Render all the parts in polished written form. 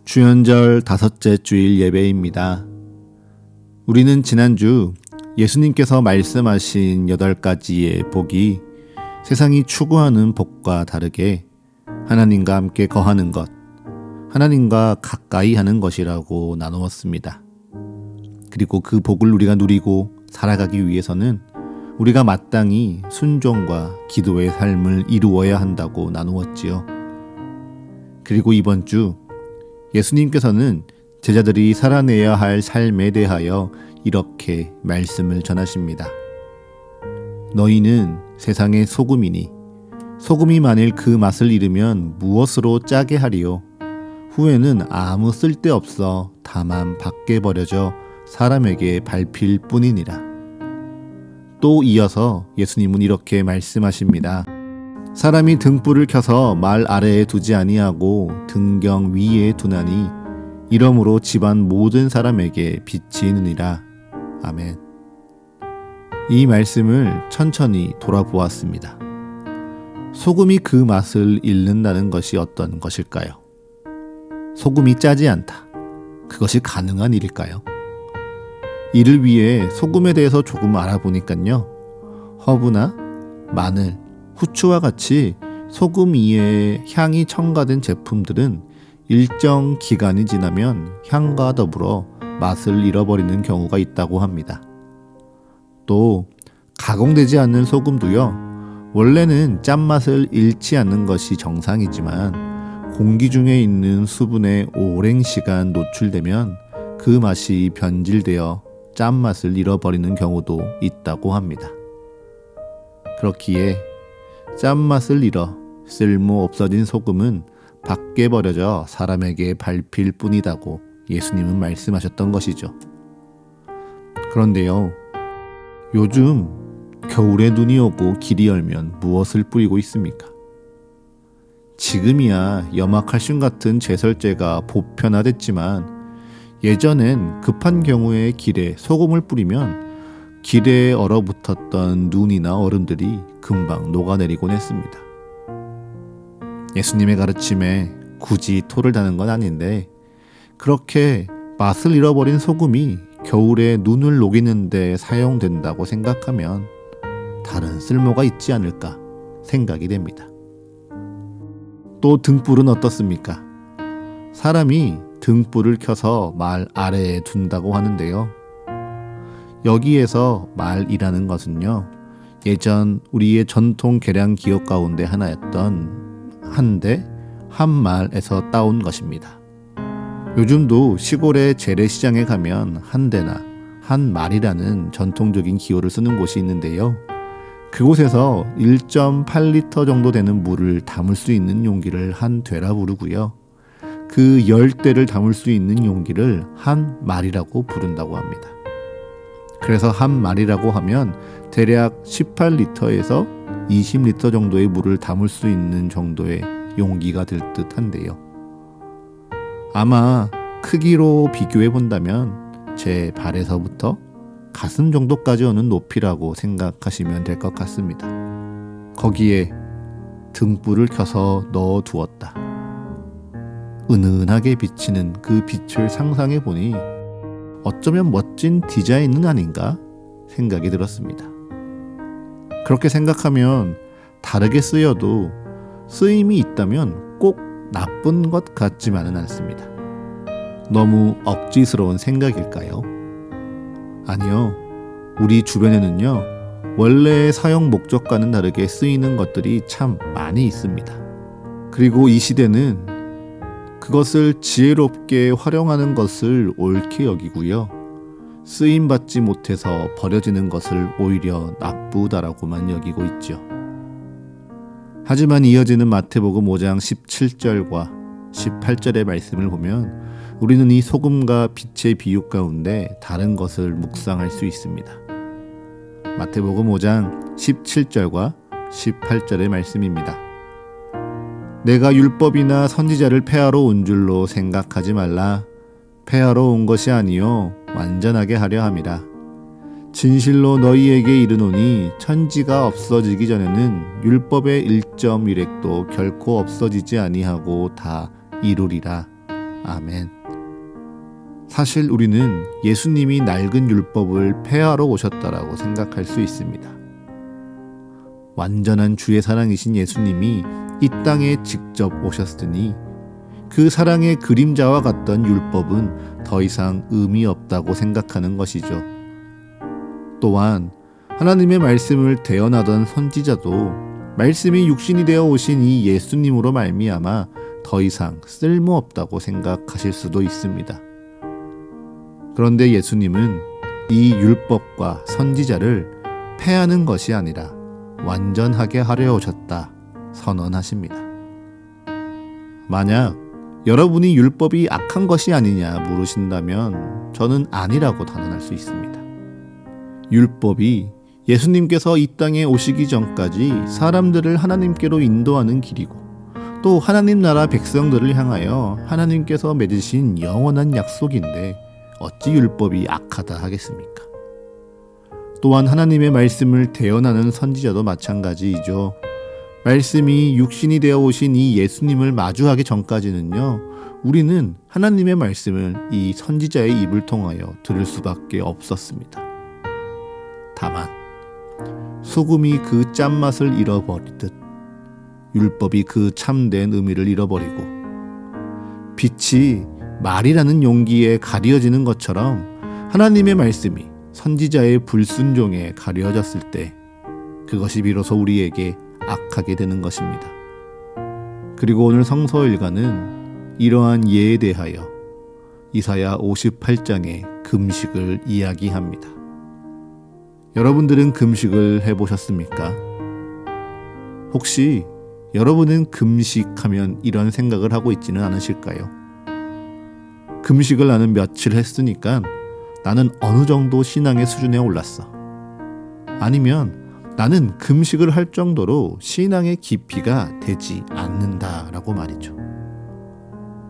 주연절 다섯째 주일 예배입니다. 우리는 지난주 예수님께서 말씀하신 8가지의 복이 세상이 추구하는 복과 다르게 하나님과 함께 거하는 것, 하나님과 가까이 하는 것이라고 나누었습니다. 그리고 그 복을 우리가 누리고 살아가기 위해서는 우리가 마땅히 순종과 기도의 삶을 이루어야 한다고 나누었지요. 그리고 이번 주 예수님께서는 제자들이 살아내야 할 삶에 대하여 이렇게 말씀을 전하십니다. 너희는 세상의 소금이니 소금이 만일 그 맛을 잃으면 무엇으로 짜게 하리요? 후에는 아무 쓸데없어 다만 밖에 버려져 사람에게 밟힐 뿐이니라. 또 이어서 예수님은 이렇게 말씀하십니다. 사람이 등불을 켜서 말 아래에 두지 아니하고 등경 위에 두나니 이러므로 집안 모든 사람에게 빛이 있느니라. 아멘. 이 말씀을 천천히 돌아보았습니다. 소금이 그 맛을 잃는다는 것이 어떤 것일까요? 소금이 짜지 않다. 그것이 가능한 일일까요? 이를 위해 소금에 대해서 조금 알아보니까요. 허브나 마늘, 후추와 같이 소금 이외에 향이 첨가된 제품들은 일정 기간이 지나면 향과 더불어 맛을 잃어버리는 경우가 있다고 합니다. 또 가공되지 않는 소금도요. 원래는 짠맛을 잃지 않는 것이 정상이지만 공기 중에 있는 수분에 오랜 시간 노출되면 그 맛이 변질되어 짠맛을 잃어버리는 경우도 있다고 합니다. 그렇기에 짠맛을 잃어 쓸모 없어진 소금은 밖에 버려져 사람에게 밟힐 뿐이다고 예수님은 말씀하셨던 것이죠. 그런데요, 요즘 겨울에 눈이 오고 길이 열면 무엇을 뿌리고 있습니까? 지금이야 염화칼슘 같은 제설제가 보편화됐지만 예전엔 급한 경우에 길에 소금을 뿌리면 길에 얼어붙었던 눈이나 얼음들이 금방 녹아내리곤 했습니다. 예수님의 가르침에 굳이 토를 다는 건 아닌데 그렇게 맛을 잃어버린 소금이 겨울에 눈을 녹이는 데 사용된다고 생각하면 다른 쓸모가 있지 않을까 생각이 됩니다. 또 등불은 어떻습니까? 사람이 등불을 켜서 말 아래에 둔다고 하는데요. 여기에서 말이라는 것은요, 예전 우리의 전통 계량 기업 가운데 하나였던 한대, 한말에서 따온 것입니다. 요즘도 시골의 재래시장에 가면 한대나 한말이라는 전통적인 기호를 쓰는 곳이 있는데요. 그곳에서 1.8리터 정도 되는 물을 담을 수 있는 용기를 한대라 부르고요. 그 10대를 담을 수 있는 용기를 한말이라고 부른다고 합니다. 그래서 한말이라고 하면 대략 18리터에서 20리터 정도의 물을 담을 수 있는 정도의 용기가 될 듯한데요. 아마 크기로 비교해 본다면 제 발에서부터 가슴 정도까지 오는 높이라고 생각하시면 될 것 같습니다. 거기에 등불을 켜서 넣어 두었다. 은은하게 비치는 그 빛을 상상해 보니 어쩌면 멋진 디자인은 아닌가 생각이 들었습니다. 그렇게 생각하면 다르게 쓰여도 쓰임이 있다면 꼭 나쁜 것 같지만은 않습니다. 너무 억지스러운 생각일까요? 아니요. 우리 주변에는요, 원래의 사용 목적과는 다르게 쓰이는 것들이 참 많이 있습니다. 그리고 이 시대는 그것을 지혜롭게 활용하는 것을 옳게 여기고요. 쓰임받지 못해서 버려지는 것을 오히려 나쁘다라고만 여기고 있죠. 하지만 이어지는 마태복음 5장 17절과 18절의 말씀을 보면 우리는 이 소금과 빛의 비유 가운데 다른 것을 묵상할 수 있습니다. 마태복음 5장 17절과 18절의 말씀입니다. 내가 율법이나 선지자를 폐하러 온 줄로 생각하지 말라. 폐하러 온 것이 아니요 완전하게 하려 함이라. 진실로 너희에게 이르노니 천지가 없어지기 전에는 율법의 1.1획도 결코 없어지지 아니하고 다 이루리라. 아멘. 사실 우리는 예수님이 낡은 율법을 폐하러 오셨다라고 생각할 수 있습니다. 완전한 주의 사랑이신 예수님이 이 땅에 직접 오셨으니 그 사랑의 그림자와 같던 율법은 더 이상 의미 없다고 생각하는 것이죠. 또한 하나님의 말씀을 대언하던 선지자도 말씀이 육신이 되어 오신 이 예수님으로 말미암아 더 이상 쓸모없다고 생각하실 수도 있습니다. 그런데 예수님은 이 율법과 선지자를 폐하는 것이 아니라 완전하게 하려 오셨다 선언하십니다. 만약 여러분이 율법이 악한 것이 아니냐 물으신다면 저는 아니라고 단언할 수 있습니다. 율법이 예수님께서 이 땅에 오시기 전까지 사람들을 하나님께로 인도하는 길이고 또 하나님 나라 백성들을 향하여 하나님께서 맺으신 영원한 약속인데 어찌 율법이 악하다 하겠습니까? 또한 하나님의 말씀을 대언하는 선지자도 마찬가지이죠. 말씀이 육신이 되어 오신 이 예수님을 마주하기 전까지는요, 우리는 하나님의 말씀을 이 선지자의 입을 통하여 들을 수밖에 없었습니다. 다만 소금이 그 짠맛을 잃어버리듯 율법이 그 참된 의미를 잃어버리고 빛이 말이라는 용기에 가려지는 것처럼 하나님의 말씀이 선지자의 불순종에 가려졌을 때 그것이 비로소 우리에게 악하게 되는 것입니다. 그리고 오늘 성서 일가는 이러한 예에 대하여 이사야 58장의 금식을 이야기합니다. 여러분들은 금식을 해보셨습니까? 혹시 여러분은 금식하면 이런 생각을 하고 있지는 않으실까요? 금식을 나는 며칠 했으니까 나는 어느 정도 신앙의 수준에 올랐어. 아니면 나는 금식을 할 정도로 신앙의 깊이가 되지 않는다라고 말이죠.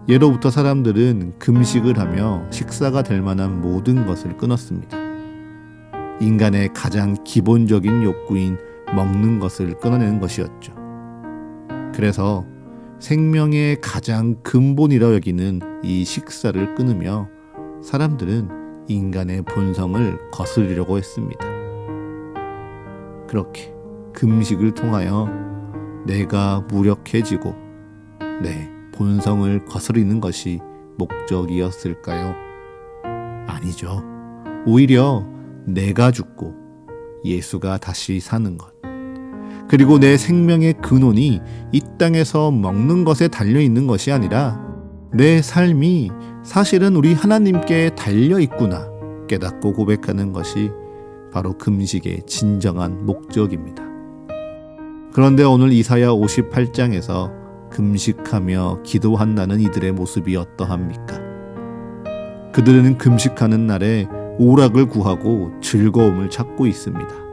예로부터 사람들은 금식을 하며 식사가 될 만한 모든 것을 끊었습니다. 인간의 가장 기본적인 욕구인 먹는 것을 끊어내는 것이었죠. 그래서 생명의 가장 근본이라 여기는 이 식사를 끊으며 사람들은 인간의 본성을 거스르려고 했습니다. 그렇게 금식을 통하여 내가 무력해지고 내 본성을 거스르는 것이 목적이었을까요? 아니죠. 오히려 내가 죽고 예수가 다시 사는 것, 그리고 내 생명의 근원이 이 땅에서 먹는 것에 달려있는 것이 아니라 내 삶이 사실은 우리 하나님께 달려있구나 깨닫고 고백하는 것이 바로 금식의 진정한 목적입니다. 그런데 오늘 이사야 58장에서 금식하며 기도한다는 이들의 모습이 어떠합니까? 그들은 금식하는 날에 오락을 구하고 즐거움을 찾고 있습니다.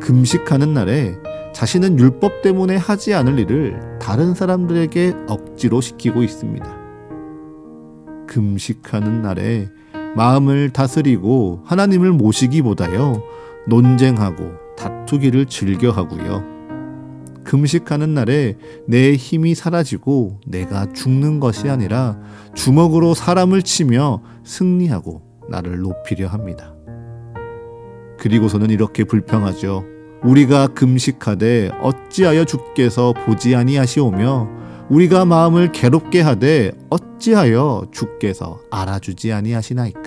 금식하는 날에 자신은 율법 때문에 하지 않을 일을 다른 사람들에게 억지로 시키고 있습니다. 금식하는 날에 마음을 다스리고 하나님을 모시기보다요, 논쟁하고 다투기를 즐겨하고요. 금식하는 날에 내 힘이 사라지고 내가 죽는 것이 아니라 주먹으로 사람을 치며 승리하고 나를 높이려 합니다. 그리고서는 이렇게 불평하죠. 우리가 금식하되 어찌하여 주께서 보지 아니하시오며 우리가 마음을 괴롭게 하되 어찌하여 주께서 알아주지 아니하시나이까.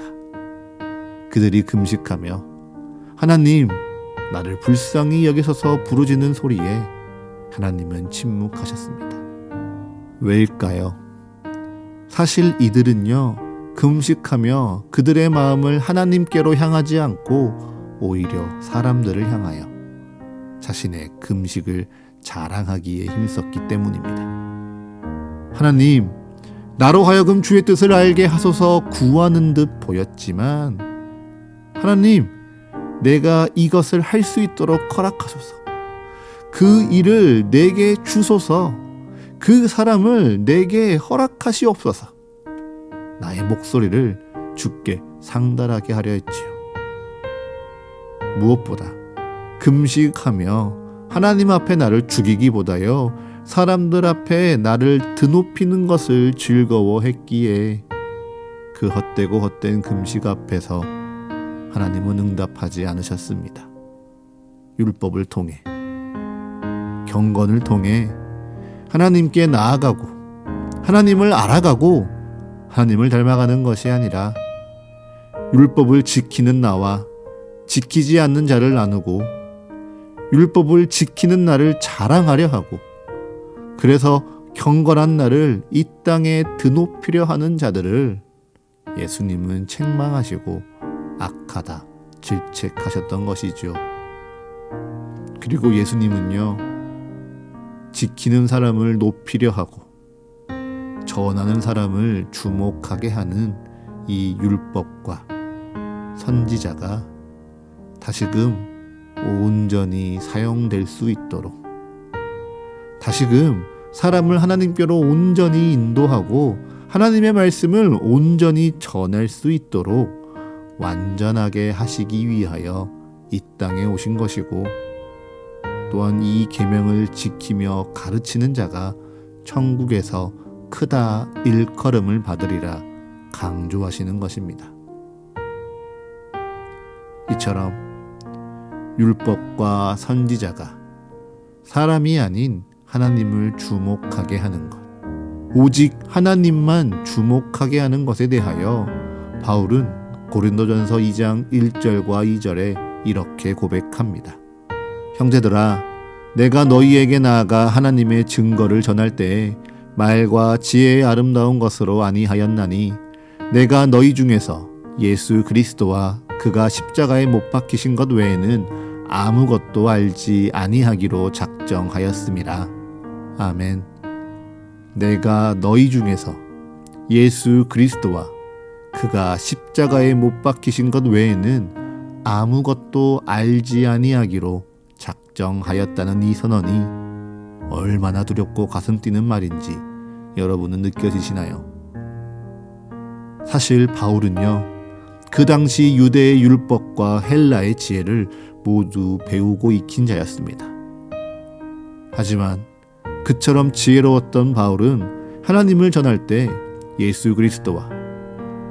그들이 금식하며 하나님 나를 불쌍히 여기소서 부르짖는 소리에 하나님은 침묵하셨습니다. 왜일까요? 사실 이들은요, 금식하며 그들의 마음을 하나님께로 향하지 않고 오히려 사람들을 향하여 자신의 금식을 자랑하기에 힘썼기 때문입니다. 하나님, 나로 하여금 주의 뜻을 알게 하소서 구하는 듯 보였지만 하나님, 내가 이것을 할 수 있도록 허락하소서. 그 일을 내게 주소서. 그 사람을 내게 허락하시옵소서. 나의 목소리를 주께 상달하게 하려 했지요. 무엇보다 금식하며 하나님 앞에 나를 죽이기보다요, 사람들 앞에 나를 드높이는 것을 즐거워했기에 그 헛되고 헛된 금식 앞에서 하나님은 응답하지 않으셨습니다. 율법을 통해, 경건을 통해 하나님께 나아가고 하나님을 알아가고 하나님을 닮아가는 것이 아니라 율법을 지키는 나와 지키지 않는 자를 나누고 율법을 지키는 나를 자랑하려 하고 그래서 경건한 나를 이 땅에 드높이려 하는 자들을 예수님은 책망하시고 악하다, 질책하셨던 것이죠. 그리고 예수님은요, 지키는 사람을 높이려 하고 전하는 사람을 주목하게 하는 이 율법과 선지자가 다시금 온전히 사용될 수 있도록, 다시금 사람을 하나님께로 온전히 인도하고 하나님의 말씀을 온전히 전할 수 있도록 완전하게 하시기 위하여 이 땅에 오신 것이고, 또한 이 계명을 지키며 가르치는 자가 천국에서 크다 일컬음을 받으리라 강조하시는 것입니다. 이처럼 율법과 선지자가 사람이 아닌 하나님을 주목하게 하는 것, 오직 하나님만 주목하게 하는 것에 대하여 바울은 고린도전서 2장 1절과 2절에 이렇게 고백합니다. 형제들아, 내가 너희에게 나아가 하나님의 증거를 전할 때에 말과 지혜의 아름다운 것으로 아니하였나니 내가 너희 중에서 예수 그리스도와 그가 십자가에 못 박히신 것 외에는 아무것도 알지 아니하기로 작정하였음이라. 아멘. 내가 너희 중에서 예수 그리스도와 그가 십자가에 못 박히신 것 외에는 아무것도 알지 아니하기로 작정하였다는 이 선언이 얼마나 두렵고 가슴 뛰는 말인지 여러분은 느껴지시나요? 사실 바울은요, 그 당시 유대의 율법과 헬라의 지혜를 모두 배우고 익힌 자였습니다. 하지만 그처럼 지혜로웠던 바울은 하나님을 전할 때 예수 그리스도와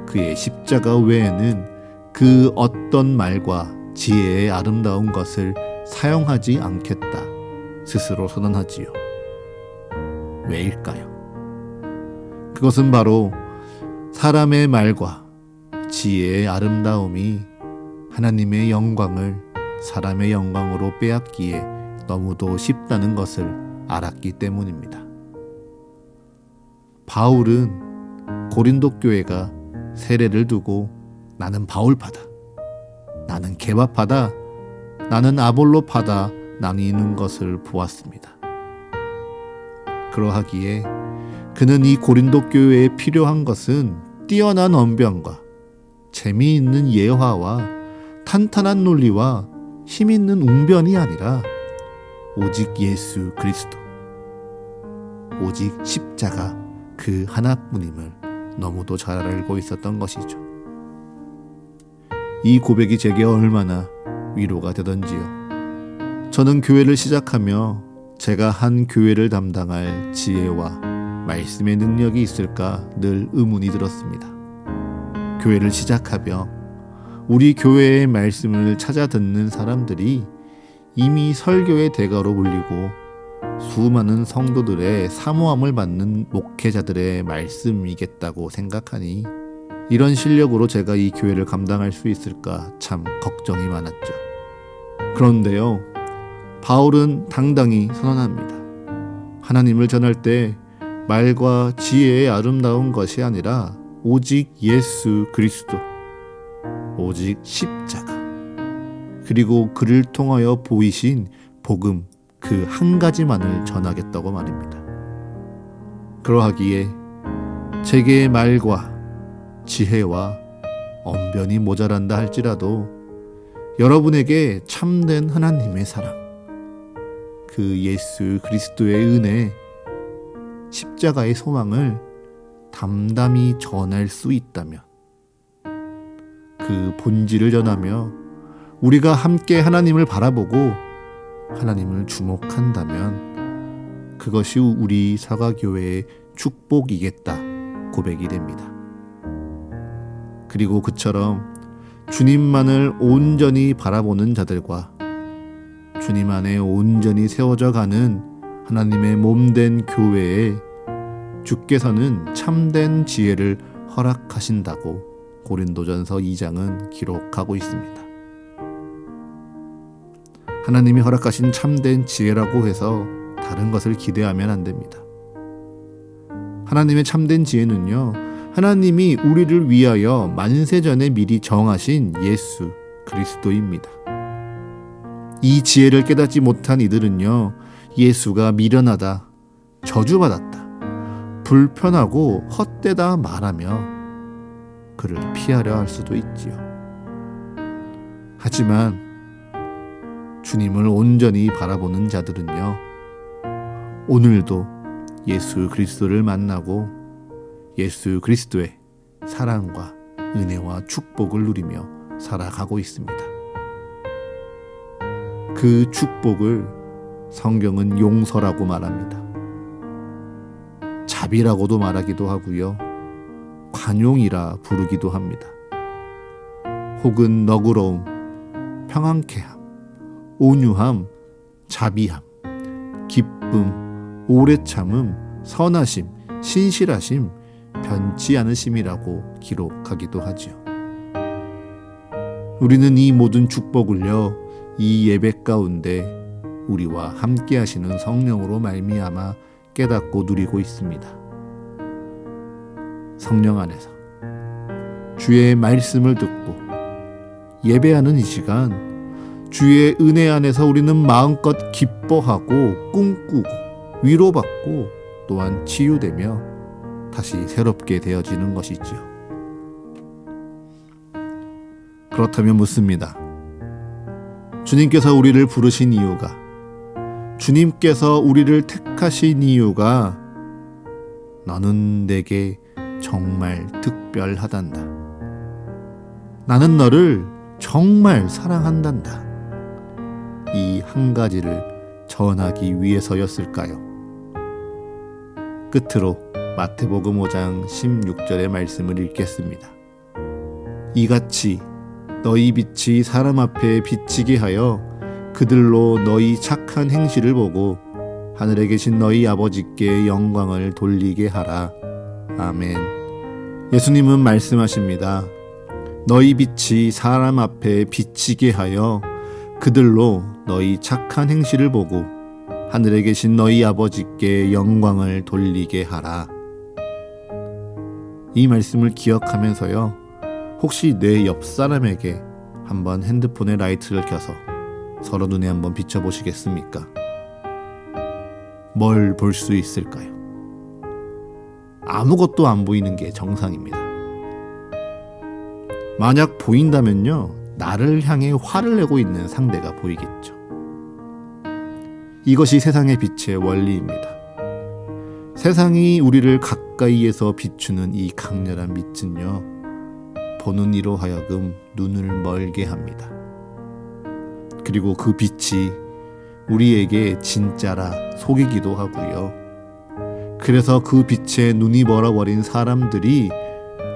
그의 십자가 외에는 그 어떤 말과 지혜의 아름다운 것을 사용하지 않겠다 스스로 선언하지요. 왜일까요? 그것은 바로 사람의 말과 지혜의 아름다움이 하나님의 영광을 사람의 영광으로 빼앗기에 너무도 쉽다는 것을 알았기 때문입니다. 바울은 고린도 교회가 세례를 두고 나는 바울파다, 나는 게바파다, 나는 아볼로파다 나뉘는 것을 보았습니다. 그러하기에 그는 이 고린도 교회에 필요한 것은 뛰어난 언변과 재미있는 예화와 탄탄한 논리와 힘있는 웅변이 아니라 오직 예수 그리스도, 오직 십자가 그 하나뿐임을 너무도 잘 알고 있었던 것이죠. 이 고백이 제게 얼마나 위로가 되던지요. 저는 교회를 시작하며 제가 한 교회를 담당할 지혜와 말씀의 능력이 있을까 늘 의문이 들었습니다. 교회를 시작하며 우리 교회의 말씀을 찾아 듣는 사람들이 이미 설교의 대가로 불리고 수많은 성도들의 사모함을 받는 목회자들의 말씀이겠다고 생각하니 이런 실력으로 제가 이 교회를 감당할 수 있을까 참 걱정이 많았죠. 그런데요, 바울은 당당히 선언합니다. 하나님을 전할 때 말과 지혜의 아름다운 것이 아니라 오직 예수 그리스도, 오직 십자가, 그리고 그를 통하여 보이신 복음 그 한 가지만을 전하겠다고 말입니다. 그러하기에 제게 말과 지혜와 언변이 모자란다 할지라도 여러분에게 참된 하나님의 사랑, 그 예수 그리스도의 은혜, 십자가의 소망을 담담히 전할 수 있다면, 그 본질을 전하며 우리가 함께 하나님을 바라보고 하나님을 주목한다면 그것이 우리 사가교회의 축복이겠다 고백이 됩니다. 그리고 그처럼 주님만을 온전히 바라보는 자들과 주님 안에 온전히 세워져 가는 하나님의 몸된 교회에 주께서는 참된 지혜를 허락하신다고 고린도전서 2장은 기록하고 있습니다. 하나님이 허락하신 참된 지혜라고 해서 다른 것을 기대하면 안 됩니다. 하나님의 참된 지혜는요, 하나님이 우리를 위하여 만세전에 미리 정하신 예수 그리스도입니다. 이 지혜를 깨닫지 못한 이들은요, 예수가 미련하다, 저주받았다, 불편하고 헛되다 말하며 그를 피하려 할 수도 있지요. 하지만 주님을 온전히 바라보는 자들은요, 오늘도 예수 그리스도를 만나고 예수 그리스도의 사랑과 은혜와 축복을 누리며 살아가고 있습니다. 그 축복을 성경은 용서라고 말합니다. 자비라고도 말하기도 하고요, 관용이라 부르기도 합니다. 혹은 너그러움, 평안케함, 온유함, 자비함, 기쁨, 오래 참음, 선하심, 신실하심, 변치 않으심이라고 기록하기도 하지요. 우리는 이 모든 축복을요, 이 예배 가운데 우리와 함께 하시는 성령으로 말미암아 깨닫고 누리고 있습니다. 성령 안에서 주의 말씀을 듣고 예배하는 이 시간, 주의 은혜 안에서 우리는 마음껏 기뻐하고 꿈꾸고 위로받고 또한 치유되며 다시 새롭게 되어지는 것이지요. 그렇다면 묻습니다. 주님께서 우리를 부르신 이유가, 주님께서 우리를 택하신 이유가 너는 내게 정말 특별하단다. 나는 너를 정말 사랑한단다. 이 한 가지를 전하기 위해서였을까요? 끝으로 마태복음 5장 16절의 말씀을 읽겠습니다. 이같이 너희 빛이 사람 앞에 비치게 하여 그들로 너희 착한 행실을 보고 하늘에 계신 너희 아버지께 영광을 돌리게 하라. 아멘. 예수님은 말씀하십니다. 너희 빛이 사람 앞에 비치게 하여 그들로 너희 착한 행실을 보고 하늘에 계신 너희 아버지께 영광을 돌리게 하라. 이 말씀을 기억하면서요, 혹시 내 옆 사람에게 한번 핸드폰의 라이트를 켜서 서로 눈에 한번 비춰보시겠습니까? 뭘 볼 수 있을까요? 아무것도 안 보이는 게 정상입니다. 만약 보인다면요, 나를 향해 화를 내고 있는 상대가 보이겠죠. 이것이 세상의 빛의 원리입니다. 세상이 우리를 가까이에서 비추는 이 강렬한 빛은요, 보는 이로 하여금 눈을 멀게 합니다. 그리고 그 빛이 우리에게 진짜라 속이기도 하고요. 그래서 그 빛에 눈이 멀어버린 사람들이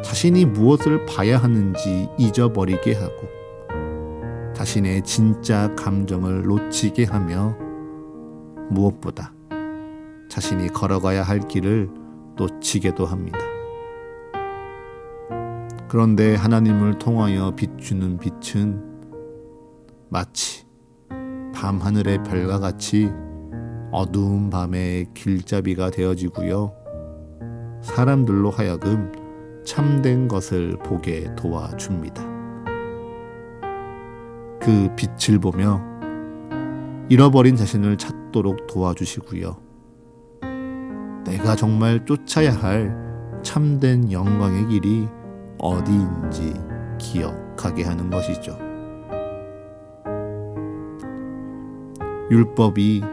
자신이 무엇을 봐야 하는지 잊어버리게 하고 자신의 진짜 감정을 놓치게 하며 무엇보다 자신이 걸어가야 할 길을 놓치게도 합니다. 그런데 하나님을 통하여 비추는 빛은 마치 밤하늘의 별과 같이 어두운 밤의 길잡이가 되어지고요. 사람들로 하여금 참된 것을 보게 도와줍니다. 그 빛을 보며 잃어버린 자신을 찾도록 도와주시고요. 내가 정말 쫓아야 할 참된 영광의 길이 어디인지 기억하게 하는 것이죠. 율법이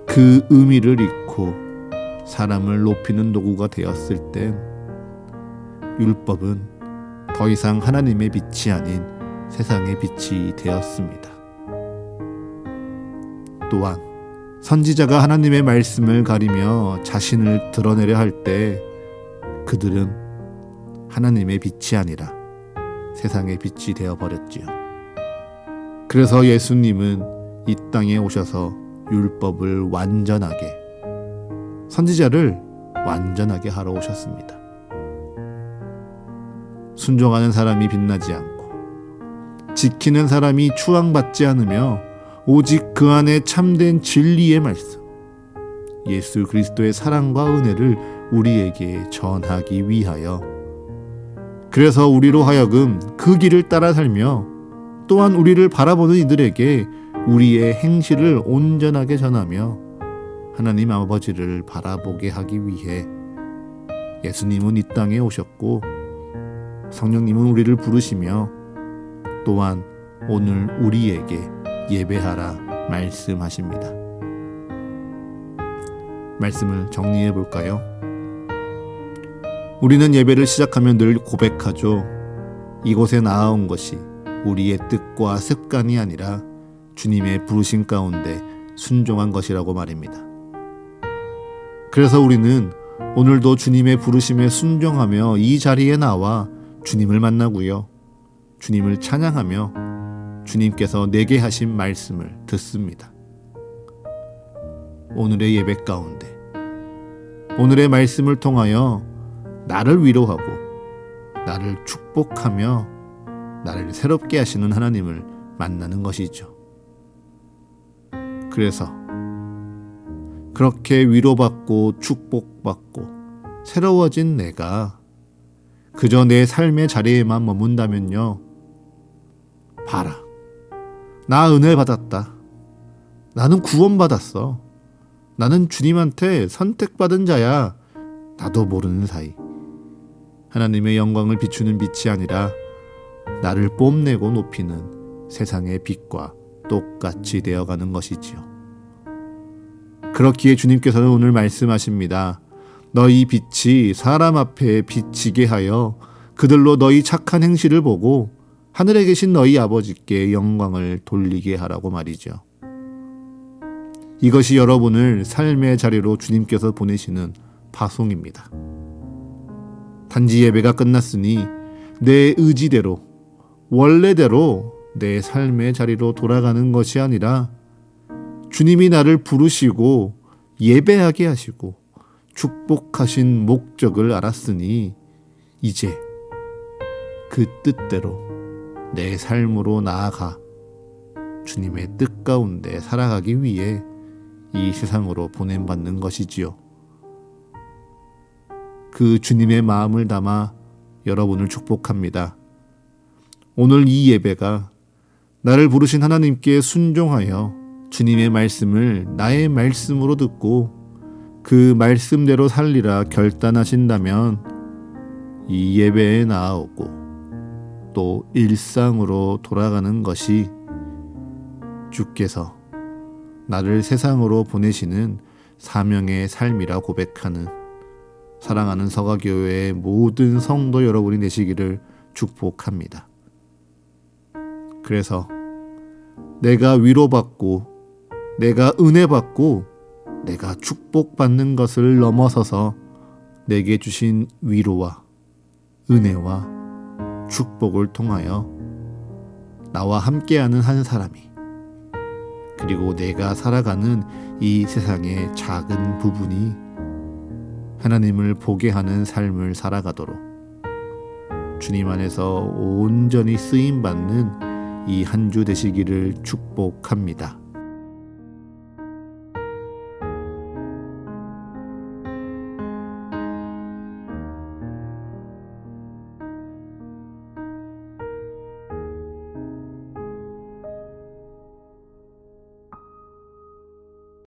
그 의미를 잃고 사람을 높이는 도구가 되었을 땐 율법은 더 이상 하나님의 빛이 아닌 세상의 빛이 되었습니다. 또한 선지자가 하나님의 말씀을 가리며 자신을 드러내려 할 때 그들은 하나님의 빛이 아니라 세상의 빛이 되어버렸지요. 그래서 예수님은 이 땅에 오셔서 율법을 완전하게, 선지자를 완전하게 하러 오셨습니다. 순종하는 사람이 빛나지 않고 지키는 사람이 추앙받지 않으며 오직 그 안에 참된 진리의 말씀, 예수 그리스도의 사랑과 은혜를 우리에게 전하기 위하여, 그래서 우리로 하여금 그 길을 따라 살며 또한 우리를 바라보는 이들에게 우리의 행실을 온전하게 전하며 하나님 아버지를 바라보게 하기 위해 예수님은 이 땅에 오셨고 성령님은 우리를 부르시며 또한 오늘 우리에게 예배하라 말씀하십니다. 말씀을 정리해 볼까요? 우리는 예배를 시작하면 늘 고백하죠. 이곳에 나아온 것이 우리의 뜻과 습관이 아니라 주님의 부르심 가운데 순종한 것이라고 말입니다. 그래서 우리는 오늘도 주님의 부르심에 순종하며 이 자리에 나와 주님을 만나고요, 주님을 찬양하며 주님께서 내게 하신 말씀을 듣습니다. 오늘의 예배 가운데 오늘의 말씀을 통하여 나를 위로하고 나를 축복하며 나를 새롭게 하시는 하나님을 만나는 것이죠. 그래서 그렇게 위로받고 축복받고 새로워진 내가 그저 내 삶의 자리에만 머문다면요, 봐라, 나 은혜 받았다, 나는 구원받았어, 나는 주님한테 선택받은 자야, 나도 모르는 사이 하나님의 영광을 비추는 빛이 아니라 나를 뽐내고 높이는 세상의 빛과 똑같이 되어가는 것이지요. 그렇기에 주님께서는 오늘 말씀하십니다. 너희 빛이 사람 앞에 비치게 하여 그들로 너희 착한 행실을 보고 하늘에 계신 너희 아버지께 영광을 돌리게 하라고 말이죠. 이것이 여러분을 삶의 자리로 주님께서 보내시는 파송입니다. 단지 예배가 끝났으니 내 의지대로, 원래대로 내 삶의 자리로 돌아가는 것이 아니라 주님이 나를 부르시고 예배하게 하시고 축복하신 목적을 알았으니 이제 그 뜻대로 내 삶으로 나아가 주님의 뜻 가운데 살아가기 위해 이 세상으로 보냄받는 것이지요. 그 주님의 마음을 담아 여러분을 축복합니다. 오늘 이 예배가 나를 부르신 하나님께 순종하여 주님의 말씀을 나의 말씀으로 듣고 그 말씀대로 살리라 결단하신다면 이 예배에 나아오고 또 일상으로 돌아가는 것이 주께서 나를 세상으로 보내시는 사명의 삶이라 고백하는 사랑하는 서가교회의 모든 성도 여러분이 되시기를 축복합니다. 그래서 내가 위로받고 내가 은혜받고 내가 축복받는 것을 넘어서서 내게 주신 위로와 은혜와 축복을 통하여 나와 함께하는 한 사람이, 그리고 내가 살아가는 이 세상의 작은 부분이 하나님을 보게 하는 삶을 살아가도록 주님 안에서 온전히 쓰임받는 이 한 주 되시기를 축복합니다.